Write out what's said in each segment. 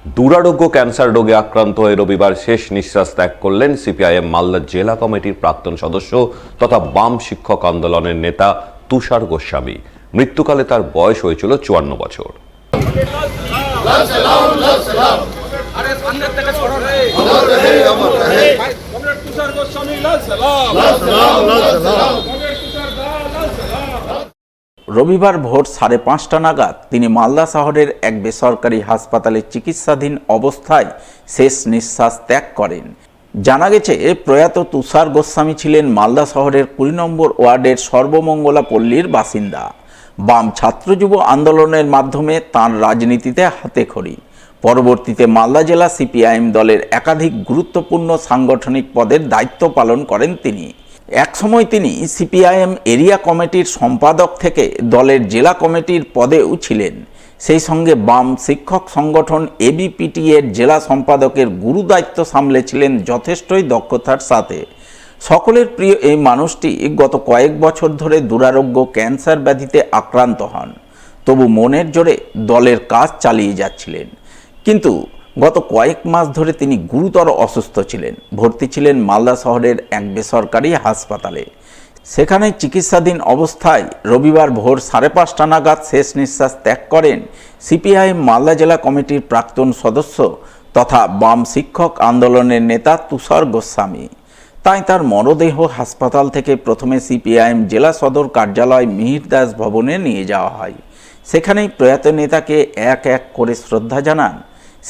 দুরারোগ্য ক্যান্সার রোগে আক্রান্ত হয়ে রবিবার শেষ নিঃশ্বাস ত্যাগ করলেন সিপিআইএম মালদা জেলা কমিটির প্রাক্তন সদস্য তথা বাম শিক্ষক আন্দোলনের নেতা তুষার গোস্বামী। মৃত্যুকালে তার বয়স হয়েছিল 54 বছর। রবিবার ভোর 5:30 নাগাদ তিনি মালদা শহরের এক বেসরকারি হাসপাতালে চিকিৎসাধীন অবস্থায় শেষ নিঃশ্বাস ত্যাগ করেন। জানা গেছে, প্রয়াত তুষার গোস্বামী ছিলেন মালদা শহরের 20 নম্বর ওয়ার্ডের সর্বমঙ্গলা পল্লীর বাসিন্দা। বাম ছাত্র যুব আন্দোলনের মাধ্যমে তাঁর রাজনীতিতে হাতেখড়ি। পরবর্তীতে মালদা জেলা সিপিআইএম দলের একাধিক গুরুত্বপূর্ণ সাংগঠনিক পদের দায়িত্ব পালন করেন তিনি। একসময় তিনি সিপিআইএম এরিয়া কমিটির সম্পাদক থেকে দলের জেলা কমিটির পদেও ছিলেন। সেই সঙ্গে বাম শিক্ষক সংগঠন এবিপিটি এর জেলা সম্পাদকের গুরু দায়িত্ব সামলেছিলেন যথেষ্টই দক্ষতার সাথে। সকলের প্রিয় এই মানুষটি গত কয়েক বছর ধরে দুরারোগ্য ক্যান্সার ব্যাধিতে আক্রান্ত হন। তবু মনের জোরে দলের কাজ চালিয়ে যাচ্ছিলেন। কিন্তু গত কয়েক মাস ধরে তিনি গুরুতর অসুস্থ ছিলেন। ভর্তি ছিলেন মালদা শহরের এক বেসরকারি হাসপাতালে। সেখানে চিকিৎসাধীন অবস্থায় রবিবার ভোর 5:30 নাগাদ শেষ নিঃশ্বাস ত্যাগ করেন সিপিআইএম মালদা জেলা কমিটির প্রাক্তন সদস্য তথা বাম শিক্ষক আন্দোলনের নেতা তুষার গোস্বামী। তাই তার মরদেহ হাসপাতাল থেকে প্রথমে সিপিআইএম জেলা সদর কার্যালয় মিহির দাস ভবনে নিয়ে যাওয়া হয়। সেখানেই প্রয়াত নেতাকে এক এক করে শ্রদ্ধা জানান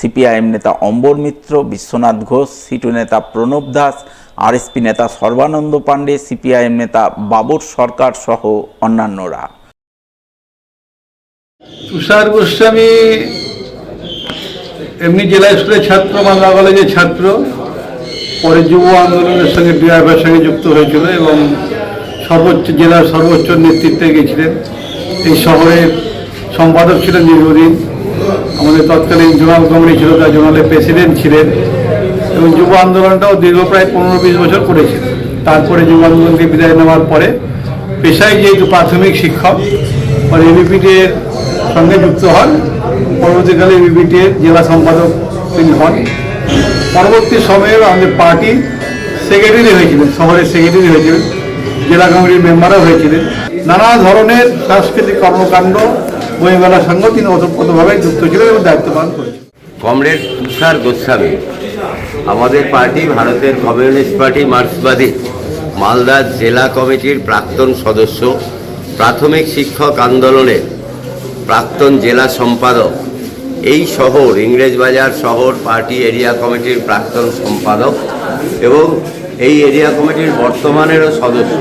সিপিআইএম নেতা অম্বর মিত্র, বিশ্বনাথ ঘোষ, সিটু নেতা প্রণব দাস, আরএসপি নেতা সর্বানন্দ পাণ্ডে, সিপিআইএম নেতা বাবর সরকার সহ অন্যান্যরা। তুষার গোস্বামী এমনি জেলা স্কুলের ছাত্র, মালদা কলেজের ছাত্র, পরে যুব আন্দোলনের সঙ্গে ডিআইএফের সঙ্গে যুক্ত হয়েছিল এবং জেলার সর্বোচ্চ নেতৃত্বে গেছিলেন। এই শহরের সম্পাদক ছিলেন দীর্ঘদিন। আমাদের তৎকালীন জোনাল কমিটি ছিল, তার জোনালের প্রেসিডেন্ট ছিলেন এবং যুব আন্দোলনটাও দীর্ঘ প্রায় 15-20 বছর করেছিলেন। তারপরে যুব আন্দোলনকে বিদায় নেওয়ার পরে পেশায় যেহেতু প্রাথমিক শিক্ষক, পরে এবিপিটি এর সঙ্গে যুক্ত হন। পরবর্তীকালে এবিপিটি এর জেলা সম্পাদক তিনি হন। পরবর্তী সময়ে আমাদের পার্টির সেক্রেটারি হয়েছিলেন, শহরের সেক্রেটারি হয়েছিলেন, জেলা কমিটির মেম্বারও হয়েছিলেন। নানা ধরনের সাংস্কৃতিক কর্মকাণ্ড, বইমেলার সঙ্গে তিনি ওতপ্রোতভাবে যুক্ত ছিলেন এবং দায়িত্ব পালন করেছেন। কমরেড তুষার গোস্বামী আমাদের পার্টি, ভারতের কমিউনিস্ট পার্টি মার্ক্সবাদী মালদা জেলা কমিটির প্রাক্তন সদস্য, প্রাথমিক শিক্ষক আন্দোলনের প্রাক্তন জেলা সম্পাদক, এই শহর ইংরেজবাজার শহর পার্টি এরিয়া কমিটির প্রাক্তন সম্পাদক এবং এই এরিয়া কমিটির বর্তমানেরও সদস্য।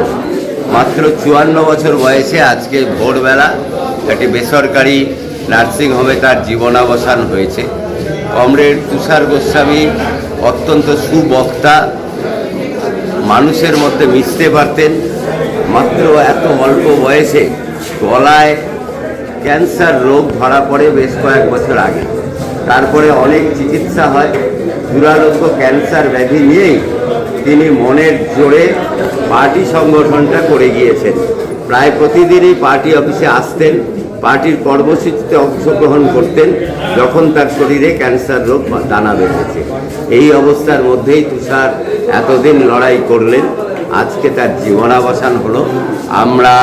মাত্র 54 বছর বয়সে আজকে ভোরবেলা একটি বেসরকারি নার্সিংহোমে তার জীবনাবসান হয়েছে। কমরেড তুষার গোস্বামী অত্যন্ত সুবক্তা, মানুষের মধ্যে মিশতে পারতেন। মাত্র এত অল্প বয়সে গলায় ক্যান্সার রোগ ধরা পড়ে বেশ কয়েক বছর আগে। তারপরে অনেক চিকিৎসা হয়। দুরারোগ্য ক্যান্সার ব্যাধি নিয়েই তিনি মনের জোরে পার্টি সংগঠনটা করে গিয়েছেন। প্রায় প্রতিদিনই পার্টি অফিসে আসতেন, পার্টির কর্মসূচিতে অংশগ্রহণ করতেন যখন তার শরীরে ক্যান্সার রোগ দানা বেঁধেছে। এই অবস্থার মধ্যেই তুষার এতদিন লড়াই করলেন। আজকে তার জীবনাবসান হলো। আমরা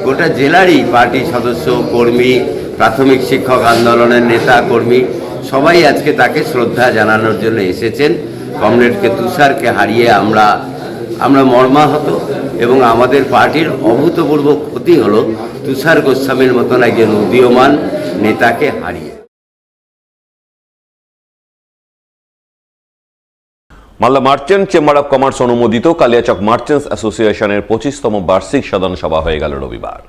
গোটা জেলারই পার্টি সদস্য, কর্মী, প্রাথমিক শিক্ষক আন্দোলনের নেতা কর্মী সবাই আজকে তাকে শ্রদ্ধা জানানোর জন্য এসেছেন। কমরেডকে তুষারকে হারিয়ে আমরা মর্মাহত এবং আমাদের পার্টির অভূতপূর্ব ক্ষতি হলো তুষার গোস্বামীর মতন একজন উদীয়মান নেতাকে হারিয়ে। Malda merchant chamber of commerce অনুমোদিত কালিয়াচক মার্চেন্টস অ্যাসোসিয়েশনের 25তম বার্ষিক সাধারণ সভা হয়ে গেল রবিবার।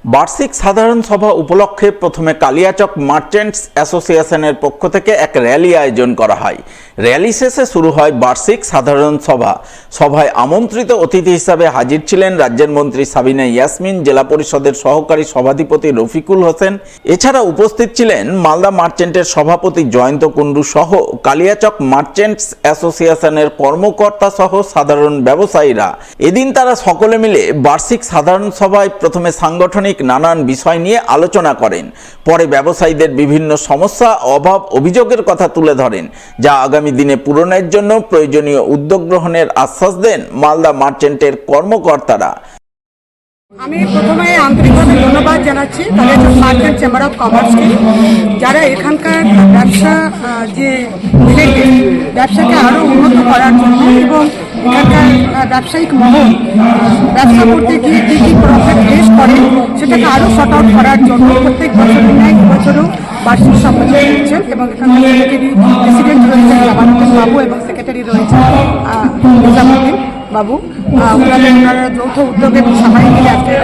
বার্ষিক সাধারণ সভা উপলক্ষে প্রথমে কালিয়াচক মার্চেন্টস অ্যাসোসিয়েশনের পক্ষ থেকে এক র্যালি আয়োজন করা হয়। র্যালি শেষে শুরু হয় বার্ষিক সাধারণ সভা। সভায় আমন্ত্রিত অতিথি হিসাবে হাজির ছিলেন রাজ্যের মন্ত্রী সাবিনা ইয়াসমিন, জেলা পরিষদের সহকারী সভাধিপতি রফিকুল হোসেন। এছাড়া উপস্থিত ছিলেন মালদা মার্চেন্টের সভাপতি জয়ন্ত কুণ্ডু সহ কালিয়াচক মার্চেন্টস অ্যাসোসিয়েশনের কর্মকর্তা সহ সাধারণ ব্যবসায়ীরা। এদিন তারা সকলে মিলে বার্ষিক সাধারণ সভায় প্রথমে সাংগঠনিক প্রশাসনিক নানান বিষয় নিয়ে আলোচনা করেন। পরে ব্যবসায়ীদের বিভিন্ন সমস্যা, অভাব, অভিযোগের কথা তুলে ধরেন, যা আগামী দিনে পূরণের জন্য প্রয়োজনীয় উদ্যোগ গ্রহণের আশ্বাস দেন মালদা মার্চেন্টের কর্মকর্তারা। আমি প্রথমে আন্তরিকভাবে ধন্যবাদ জানাচ্ছি কালিয়াচক মার্চেন্ট চেম্বার অফ কমার্সকে, যারা এখানকার ব্যবসা যে ব্যবসাকে আরও উন্নত করার জন্য এবং এখানকার ব্যবসায়িক মহল ব্যবসা করতে গিয়ে কী কী প্রবলেম ফেস করে সেটাকে আরও শর্ট আউট করার জন্য প্রত্যেক বছরের ন্যায় এবছরও বার্ষিক সম্মেলন করছেন এবং এখানকার সেক্রেটারি প্রেসিডেন্ট রয়েছেন জামালউদ্দিন বাবু এবং সেক্রেটারি রয়েছেন নিজামুদ্দিন বাবু। ওনারা যৌথ উদ্যোগে সবাই মিলে আজকে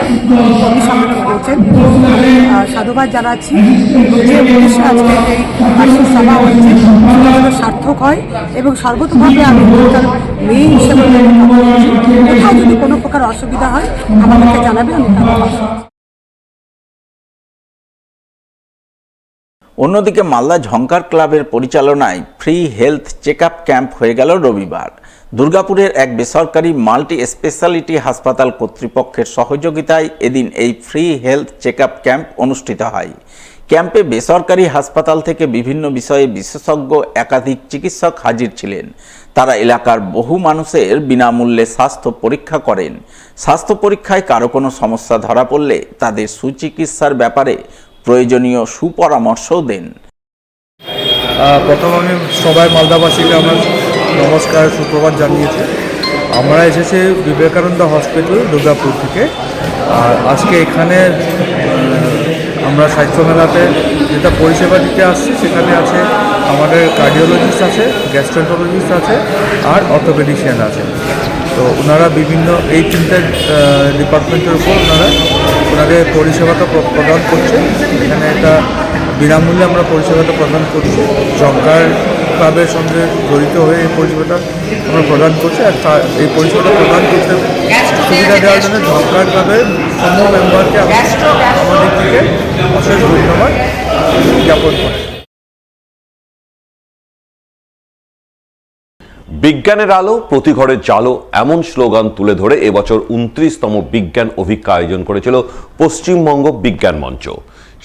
কর্মী সম্মেলন করছেন। আমি সাধুবাদ জানাচ্ছি যে উদ্দেশ্যে আজকে এই বার্ষিক সভা হচ্ছে সেটা সার্থক হয় এবং সর্বতভাবে আমি তার মেয়ে হিসেবে কোথাও যদি কোনো প্রকার অসুবিধা হয় আমাদেরকে জানাবে, আমি তার পাশে। অন্যদিকে মালদা ঝংকার ক্লাবের পরিচালনায় free health check up camp হয়ে গেল রবিবার। দুর্গাপুরের এক বেসরকারি মাল্টি স্পেশালিটি হাসপাতাল কর্তৃপক্ষের সহযোগিতায় এদিন এই free health check up camp অনুষ্ঠিত হয়। ক্যাম্পে বেসরকারি হাসপাতাল থেকে বিভিন্ন বিষয়ে বিশেষজ্ঞ একাধিক চিকিৎসক হাজির ছিলেন। তারা এলাকার বহু মানুষের বিনামূল্যে স্বাস্থ্য পরীক্ষা করেন। স্বাস্থ্য পরীক্ষায় কারো কোনো সমস্যা ধরা পড়লে তাদের সুচিকিৎসার ব্যাপারে প্রয়োজনীয় সুপরামর্শও দেন। প্রথম আমি সবাই মালদাবাসীকে আমার নমস্কার, সুপ্রভাত জানিয়েছি। আমরা এসেছি বিবেকানন্দ হসপিটাল দুর্গাপুর থেকে। আর আজকে এখানে আমরা স্বাস্থ্য মেলাতে যেটা পরিষেবা দিতে আসছি সেখানে আছে আমাদের কার্ডিওলজিস্ট আছে, গ্যাস্ট্রোন্টোলজিস্ট আছে আর অর্থোপেডিশিয়ান আছে। তো ওনারা বিভিন্ন এই তিনটে ডিপার্টমেন্টের উপর ওনাদের পরিষেবাটা প্রদান করছে। এখানে এটা বিনামূল্যে আমরা পরিষেবাটা প্রদান করছি। ঝংকার ক্লাবের সঙ্গে জড়িত হয়ে এই পরিষেবাটা আমরা প্রদান করছি। আর এই পরিষেবাটা প্রদান করতে সুবিধা দেওয়ার জন্য ঝংকার ক্লাবের সমস্ত মেম্বারকে আমাদের থেকে অশেষ ধন্যবাদ জ্ঞাপন করি। বিজ্ঞানের আলো প্রতি ঘরে জালো, এমন স্লোগান তুলে ধরে এবছর 29তম বিজ্ঞান অভিজ্ঞা আয়োজন করেছিল পশ্চিমবঙ্গ বিজ্ঞান মঞ্চ।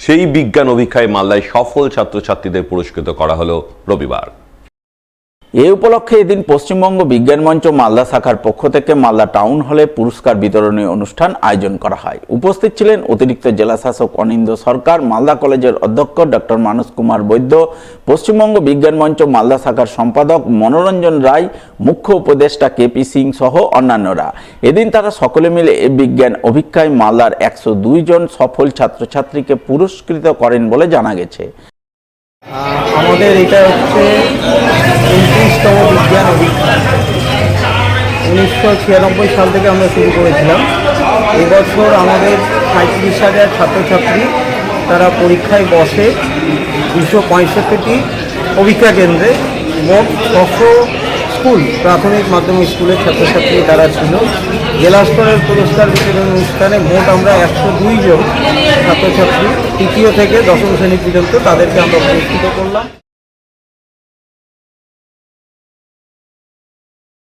সেই বিজ্ঞান অভিজ্ঞায় মালদায় সফল ছাত্রছাত্রীদের পুরস্কৃত করা হলো রবিবার। এ উপলক্ষে এদিন পশ্চিমবঙ্গ বিজ্ঞান মঞ্চ মালদা শাখার পক্ষ থেকে মালদা টাউন হলে পুরস্কার বিতরণী অনুষ্ঠান আয়োজন করা হয়। উপস্থিত ছিলেন অতিরিক্ত জেলা শাসক অনিন্দ্য সরকার, মালদা কলেজের অধ্যক্ষ ডক্টর মানস কুমার বৈদ্য, পশ্চিমবঙ্গ বিজ্ঞান মঞ্চ মালদা শাখার সম্পাদক মনোরঞ্জন রায়, মুখ্য উপদেষ্টা কেপি সিং সহ অন্যান্যরা। এদিন তারা সকলে মিলে বিজ্ঞান অভিজ্ঞায় মালদার 102 জন সফল ছাত্রছাত্রীকে পুরস্কৃত করেন বলে জানা গেছে। আমাদের এটা হচ্ছে 29তম বিজ্ঞান অভিজ্ঞা। 1996 সাল থেকে আমরা শুরু করেছিলাম। এবছর আমাদের 35,000 ছাত্রছাত্রী তারা পরীক্ষায় বসে 265টি পরীক্ষা কেন্দ্রে। মোট 600 স্কুল, প্রাথমিক মাধ্যমিক স্কুলের ছাত্রছাত্রী তারা ছিল। জেলা স্তরের পুরস্কার বিতরণ অনুষ্ঠানে মোট আমরা 102 জন ছাত্রছাত্রী তৃতীয় থেকে দশম শ্রেণী পর্যন্ত তাদেরকে আমরা পুরস্কৃত করলাম।